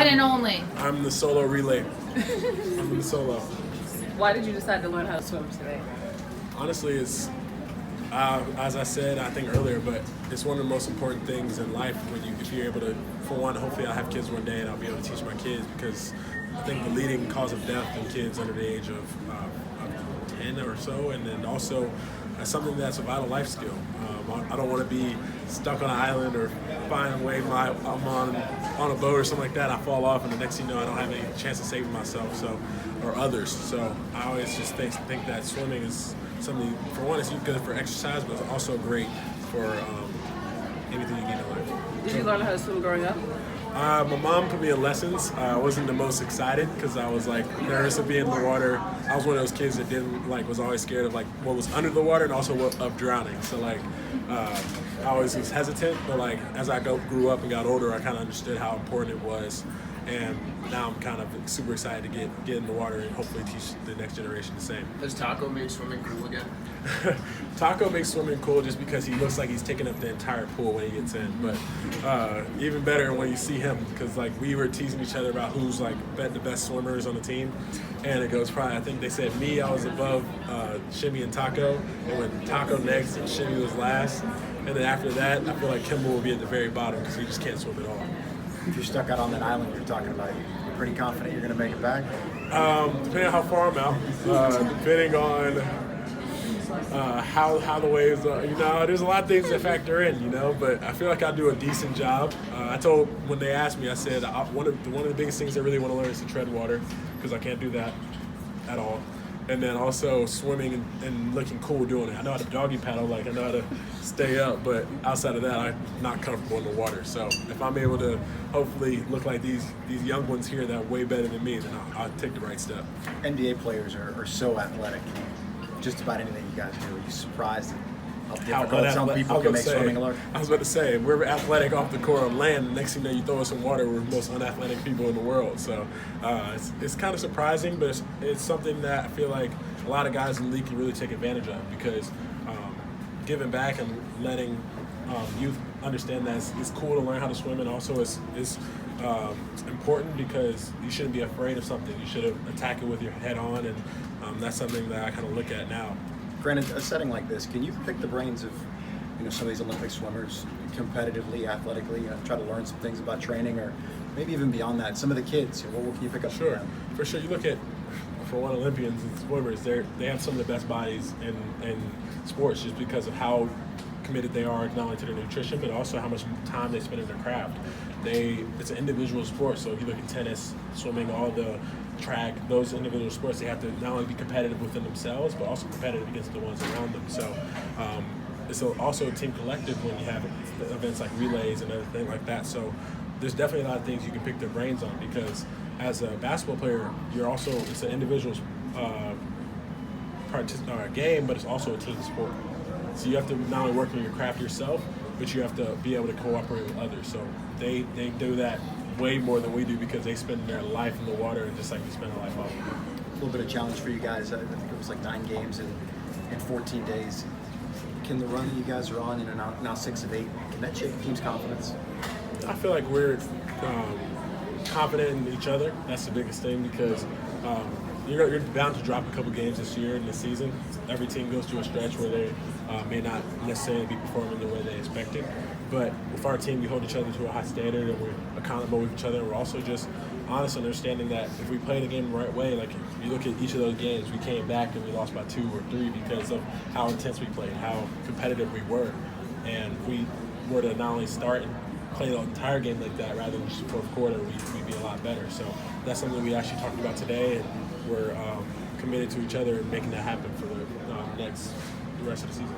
one and only. I'm the solo relay. I'm the solo. Why did you decide to learn how to swim today? Honestly, it's as I said, I think earlier, but it's one of the most important things in life if you're able to, for one, hopefully I'll have kids one day and I'll be able to teach my kids, because I think the leading cause of death in kids under the age of 10 or so, and then also as something that's a vital life skill. I don't want to be stuck on an island or find a way I'm on a boat or something like that. I fall off and the next thing you know I don't have any chance of saving myself or others. So I always just think that swimming is something, for one, it's good for exercise, but it's also great for anything you get in life. Did you learn how to swim growing up? My mom put me in lessons. I wasn't the most excited because I was like nervous of being in the water. I was one of those kids that was always scared of like what was under the water and also of drowning. So like I always was hesitant, but like as I grew up and got older, I kind of understood how important it was. And now I'm kind of super excited to get in the water and hopefully teach the next generation the same. Does Taco make swimming cool again? Taco makes swimming cool just because he looks like he's taking up the entire pool when he gets in. But even better when you see him, because like we were teasing each other about who's like the best swimmers on the team, and it goes probably, I think they said me, I was above Shimmy and Taco, and when Taco next and Shimmy was last, and then after that I feel like Kimball will be at the very bottom because he just can't swim at all. If you're stuck out on that island you're talking about, you're pretty confident you're going to make it back? Depending on how far I'm out, depending on how the waves are, there's a lot of things that factor in, but I feel like I do a decent job. I told, when they asked me, I said one of the biggest things I really want to learn is to tread water, because I can't do that at all. And then also swimming and looking cool doing it. I know how to doggy paddle, I know how to stay up, but outside of that, I'm not comfortable in the water. So if I'm able to hopefully look like these young ones here that are way better than me, then I'll take the right step. NBA players are so athletic. Just about anything you guys do. Are you surprised at how difficult some people can make swimming look? I was about to say, we're athletic off the core on land. The next thing you know, you throw us in water, we're the most unathletic people in the world. So it's kind of surprising, but it's something that I feel like a lot of guys in the league can really take advantage of, because giving back and letting youth understand that it's cool to learn how to swim, and also it's important because you shouldn't be afraid of something. You should attack it with your head on, and that's something that I kind of look at now. Granted, a setting like this, can you pick the brains of some of these Olympic swimmers competitively, athletically, try to learn some things about training, or maybe even beyond that, some of the kids, what can you pick up from them? For sure. You look at, for one, Olympians and swimmers, they have some of the best bodies in sports just because of how committed they are not only to their nutrition, but also how much time they spend in their craft. It's an individual sport, so if you look at tennis, swimming, all the track, those individual sports, they have to not only be competitive within themselves, but also competitive against the ones around them. So it's also a team collective when you have events like relays and everything like that. So there's definitely a lot of things you can pick their brains on, because as a basketball player, it's an individual game, but it's also a team sport. So you have to not only work on your craft yourself, but you have to be able to cooperate with others. So they do that way more than we do, because they spend their life in the water, and just like we spend our life off. A little bit of challenge for you guys. I think it was like 9 games in 14 days. Can the run that you guys are on, now 6 of 8, can that shake the team's confidence? I feel like we're confident in each other. That's the biggest thing, because you're bound to drop a couple games this year in the season. Every team goes through a stretch where they may not necessarily be performing the way they expected. But with our team, we hold each other to a high standard, and we're accountable with each other. And we're also just honest, understanding that if we play the game the right way, like if you look at each of those games, we came back and we lost by 2 or 3 because of how intense we played, how competitive we were. And we were to not only start and play the entire game like that rather than just the fourth quarter, we'd be a lot better. So that's something we actually talked about today, and we're committed to each other and making that happen for the rest of the season.